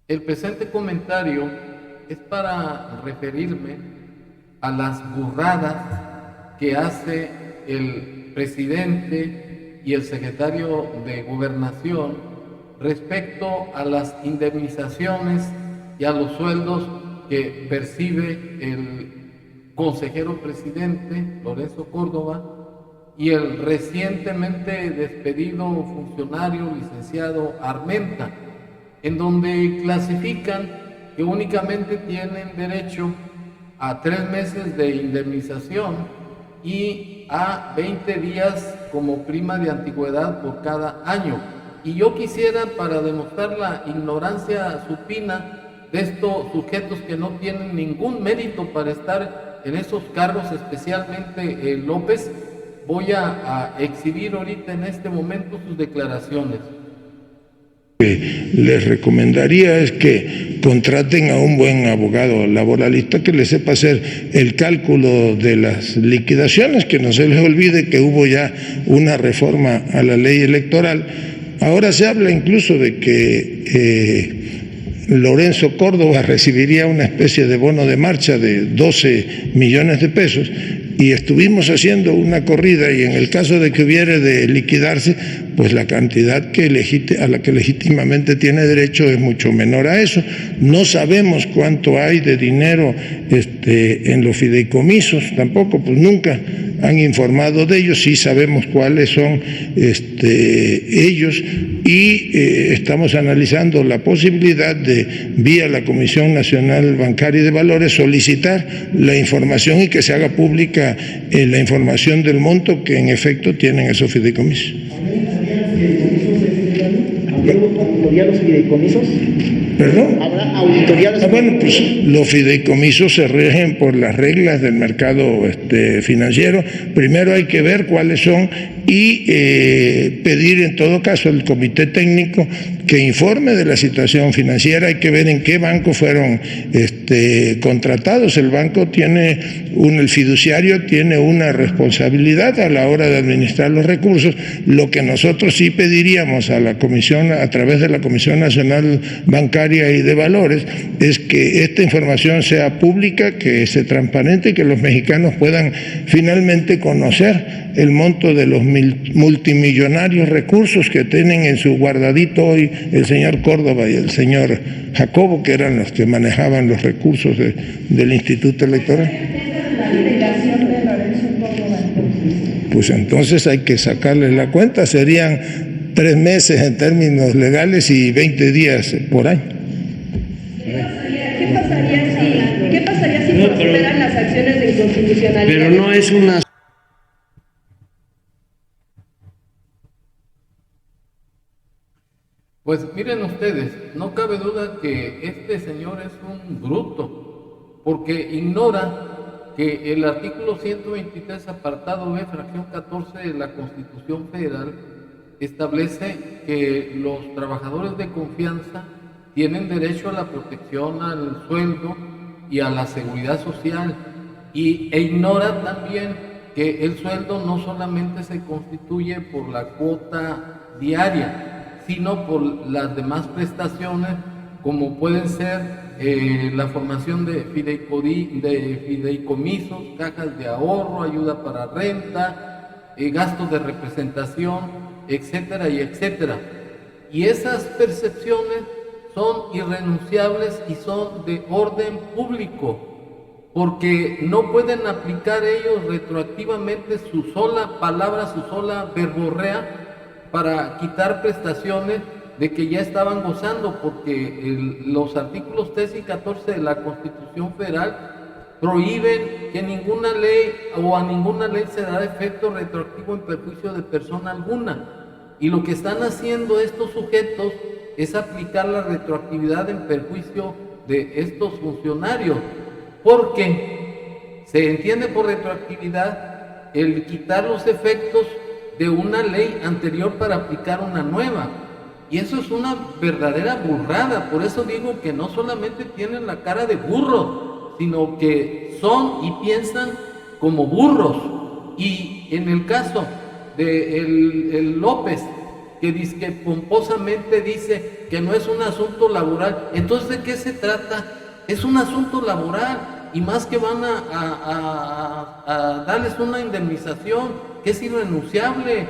El presente comentario es para referirme a las burradas que hace el presidente y el secretario de Gobernación respecto a las indemnizaciones y a los sueldos que percibe el consejero presidente Lorenzo Córdoba y el recientemente despedido funcionario licenciado Armenta, en donde clasifican que únicamente tienen derecho a 3 meses de indemnización y a 20 días como prima de antigüedad por cada año. Y yo quisiera, para demostrar la ignorancia supina de estos sujetos que no tienen ningún mérito para estar en esos cargos, especialmente López, voy a exhibir ahorita en este momento sus declaraciones. Les recomendaría es que contraten a un buen abogado laboralista que les sepa hacer el cálculo de las liquidaciones, que no se les olvide que hubo ya una reforma a la ley electoral. Ahora se habla incluso de que Lorenzo Córdoba recibiría una especie de bono de marcha de 12 millones de pesos, y estuvimos haciendo una corrida, y en el caso de que hubiere de liquidarse, pues la cantidad a la que legítimamente tiene derecho es mucho menor a eso. No sabemos cuánto hay de dinero en los fideicomisos, tampoco, pues nunca han informado de ellos. Sí sabemos cuáles son ellos, y estamos analizando la posibilidad de, vía la Comisión Nacional Bancaria y de Valores, solicitar la información y que se haga pública la información del monto que en efecto tienen esos fideicomisos. ¿Habrá auditoría a los fideicomisos? ¿Perdón? ¿Habrá auditoría a los Bueno, pues los fideicomisos se rigen por las reglas del mercado financiero. Primero hay que ver cuáles son y pedir en todo caso al comité técnico que informe de la situación financiera. Hay que ver en qué banco fueron contratados. El banco el fiduciario tiene una responsabilidad a la hora de administrar los recursos. Lo que nosotros sí pediríamos a la comisión, a través de la Comisión Nacional Bancaria y de Valores, es que esta información sea pública, que sea transparente y que los mexicanos puedan finalmente conocer el monto de los multimillonarios recursos que tienen en su guardadito hoy el señor Córdoba y el señor Jacobo, que eran los que manejaban los recursos del Instituto Electoral. Pues entonces hay que sacarle la cuenta, serían 3 meses en términos legales y 20 días por año. ¿Qué pasaría si prosperan las acciones de inconstitucionalidad? Pero no es una... Pues miren ustedes, no cabe duda que este señor es un bruto, porque ignora que el artículo 123, apartado B, fracción 14 de la Constitución Federal, establece que los trabajadores de confianza tienen derecho a la protección al sueldo y a la seguridad social, e ignora también que el sueldo no solamente se constituye por la cuota diaria, sino por las demás prestaciones, como pueden ser la formación de fideicomisos, cajas de ahorro, ayuda para renta, gastos de representación, etcétera y etcétera. Y esas percepciones son irrenunciables y son de orden público, porque no pueden aplicar ellos retroactivamente su sola palabra, su sola verborrea, para quitar prestaciones de que ya estaban gozando, porque los artículos 13 y 14 de la Constitución Federal prohíben que ninguna ley o a ninguna ley se da efecto retroactivo en perjuicio de persona alguna. Y lo que están haciendo estos sujetos es aplicar la retroactividad en perjuicio de estos funcionarios, porque se entiende por retroactividad el quitar los efectos de una ley anterior para aplicar una nueva, y eso es una verdadera burrada. Por eso digo que no solamente tienen la cara de burros, sino que son y piensan como burros. Y en el caso de el López, que dizque pomposamente dice que no es un asunto laboral. Entonces, ¿de qué se trata? Es un asunto laboral, y más que van a darles una indemnización que es irrenunciable.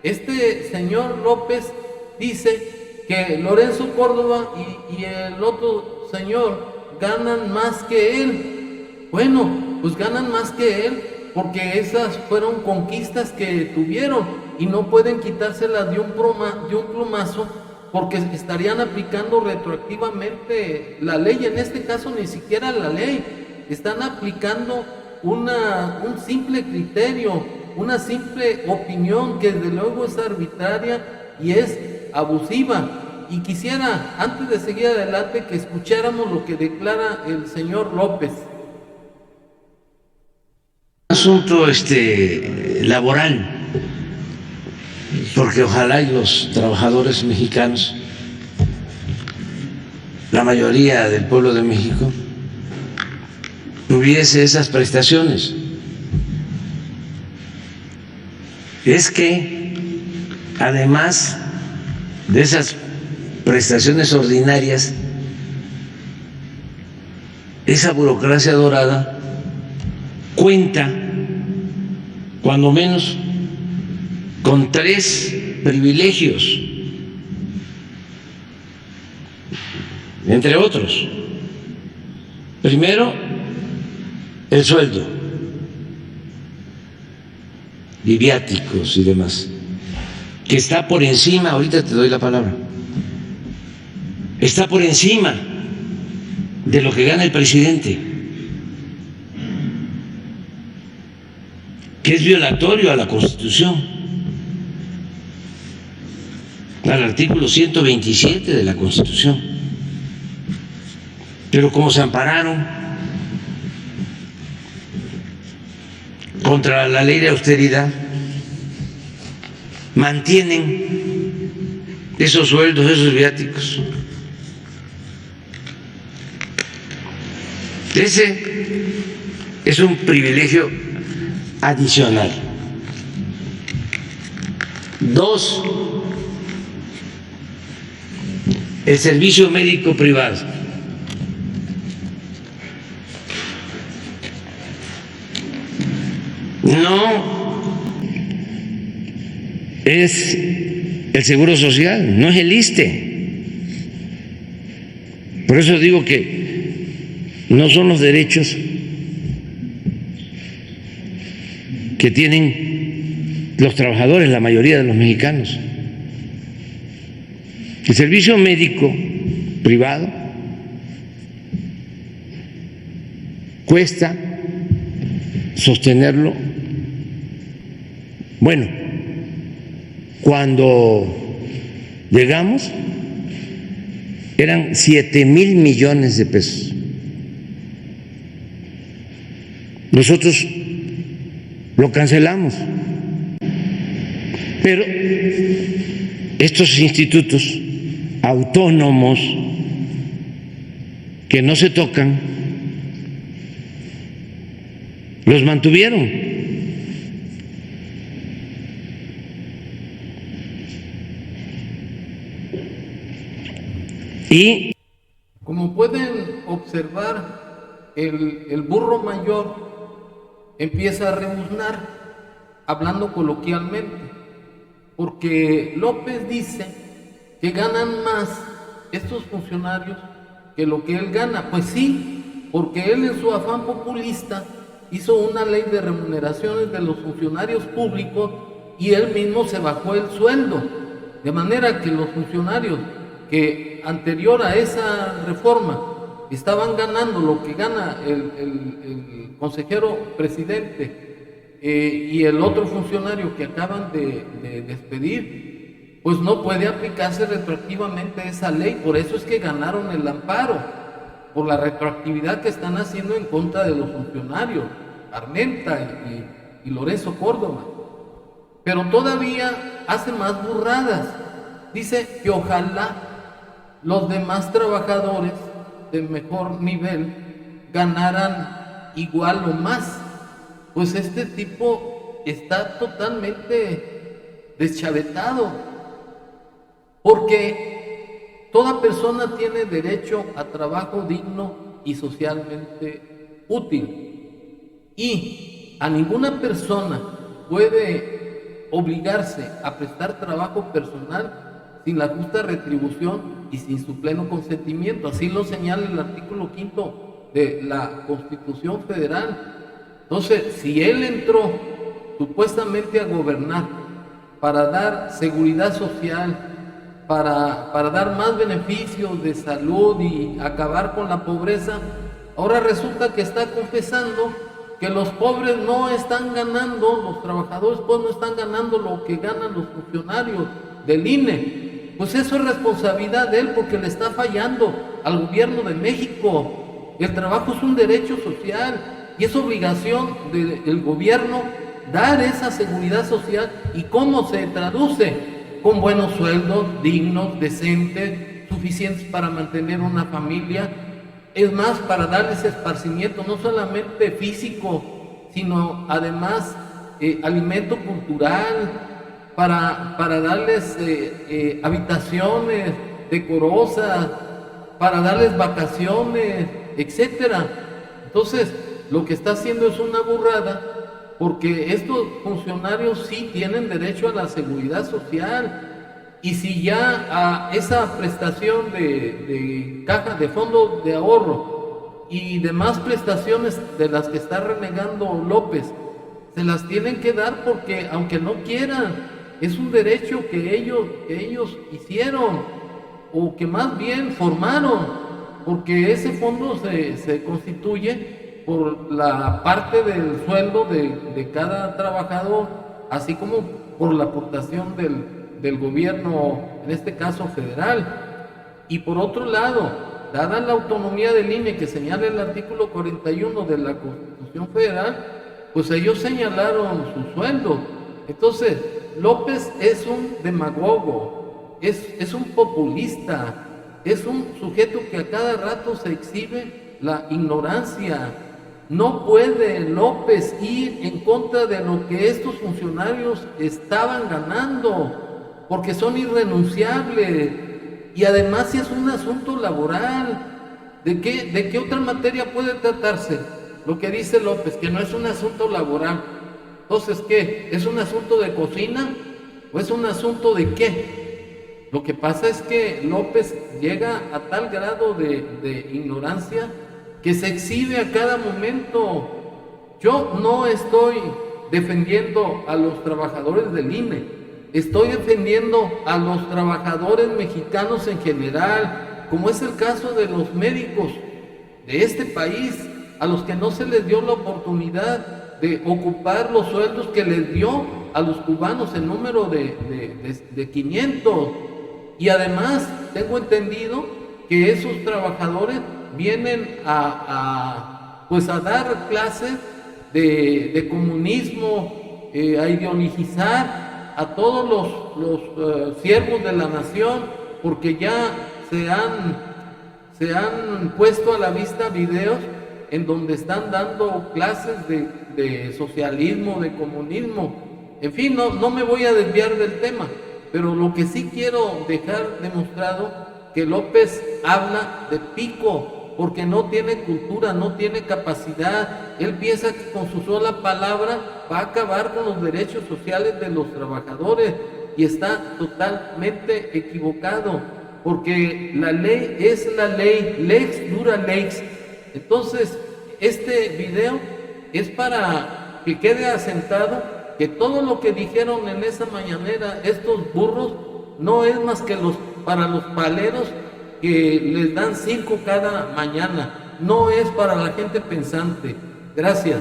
Este señor López dice que Lorenzo Córdoba y el otro señor ganan más que él. Bueno, pues ganan más que él porque esas fueron conquistas que tuvieron y no pueden quitárselas de un plumazo, porque estarían aplicando retroactivamente la ley. En este caso ni siquiera la ley, están aplicando un simple criterio, una simple opinión que desde luego es arbitraria y es abusiva. Y quisiera, antes de seguir adelante, que escucháramos lo que declara el señor López. Asunto laboral, porque ojalá y los trabajadores mexicanos, la mayoría del pueblo de México, tuviese esas prestaciones. Es que además de esas prestaciones ordinarias, esa burocracia dorada cuenta cuando menos con 3 privilegios, entre otros. Primero, el sueldo, y viáticos y demás, que está por encima, ahorita te doy la palabra, está por encima de lo que gana el presidente, que es violatorio a la Constitución, al artículo 127 de la Constitución. Pero como se ampararon contra la ley de austeridad, mantienen esos sueldos, esos viáticos. Ese es un privilegio adicional. 2, el servicio médico privado. No es el Seguro Social, no es el ISSSTE. Por eso digo que no son los derechos que tienen los trabajadores, la mayoría de los mexicanos. El servicio médico privado cuesta sostenerlo. Bueno, cuando llegamos eran 7,000 millones de pesos. Nosotros lo cancelamos, pero estos institutos autónomos que no se tocan los mantuvieron. Y como pueden observar, el burro mayor empieza a rebuznar, hablando coloquialmente, porque López dice que ganan más estos funcionarios que lo que él gana. Pues sí, porque él en su afán populista hizo una ley de remuneraciones de los funcionarios públicos y él mismo se bajó el sueldo, de manera que los funcionarios que anterior a esa reforma estaban ganando lo que gana el consejero presidente y el otro funcionario que acaban de despedir, pues no puede aplicarse retroactivamente esa ley. Por eso es que ganaron el amparo, por la retroactividad que están haciendo en contra de los funcionarios, Armenta y Lorenzo Córdoba. Pero todavía hace más burradas. Dice que ojalá los demás trabajadores de mejor nivel ganaran igual o más. Pues este tipo está totalmente deschavetado. porque toda persona tiene derecho a trabajo digno y socialmente útil, y a ninguna persona puede obligarse a prestar trabajo personal sin la justa retribución y sin su pleno consentimiento. Así lo señala el artículo 5 de la Constitución Federal. Entonces, si él entró supuestamente a gobernar para dar seguridad social, para dar más beneficios de salud y acabar con la pobreza, ahora resulta que está confesando que los pobres no están ganando, los trabajadores pues no están ganando lo que ganan los funcionarios del INE. Pues eso es responsabilidad de él, porque le está fallando al gobierno de México. El trabajo es un derecho social y es obligación del gobierno dar esa seguridad social. ¿Y cómo se traduce? Con buenos sueldos, dignos, decentes, suficientes para mantener una familia. Es más, para darles esparcimiento, no solamente físico, sino además alimento cultural, para darles habitaciones decorosas, para darles vacaciones, etcétera. Entonces, lo que está haciendo es una burrada, porque estos funcionarios sí tienen derecho a la seguridad social. Y si ya a esa prestación de caja de fondo de ahorro y demás prestaciones de las que está renegando López, se las tienen que dar porque aunque no quieran, es un derecho que ellos hicieron, o que más bien formaron, porque ese fondo se constituye por la parte del sueldo de cada trabajador, así como por la aportación del gobierno, en este caso federal. Y por otro lado, dada la autonomía del INE que señala el artículo 41 de la Constitución Federal, pues ellos señalaron su sueldo. Entonces, López es un demagogo, es un populista, es un sujeto que a cada rato se exhibe la ignorancia. No puede López ir en contra de lo que estos funcionarios estaban ganando, porque son irrenunciables. Y además, si es un asunto laboral, ¿de qué otra materia puede tratarse? Lo que dice López, que no es un asunto laboral. Entonces, ¿qué? ¿Es un asunto de cocina o es un asunto de qué? Lo que pasa es que López llega a tal grado de ignorancia que se exhibe a cada momento. Yo no estoy defendiendo a los trabajadores del INE, estoy defendiendo a los trabajadores mexicanos en general, como es el caso de los médicos de este país, a los que no se les dio la oportunidad de ocupar los sueldos que les dio a los cubanos en número de 500. Y además tengo entendido que esos trabajadores vienen a dar clases de comunismo, a ideologizar a todos los siervos de la nación, porque ya se han puesto a la vista videos en donde están dando clases de socialismo, de comunismo. En fin, no me voy a desviar del tema, pero lo que sí quiero dejar demostrado, que López habla de pico, porque no tiene cultura, no tiene capacidad. Él piensa que con su sola palabra va a acabar con los derechos sociales de los trabajadores, y está totalmente equivocado, porque la ley es la ley, lex dura lex. Entonces, este video es para que quede asentado que todo lo que dijeron en esa mañanera estos burros no es más que para los paleros que les dan 5 cada mañana, no es para la gente pensante. Gracias.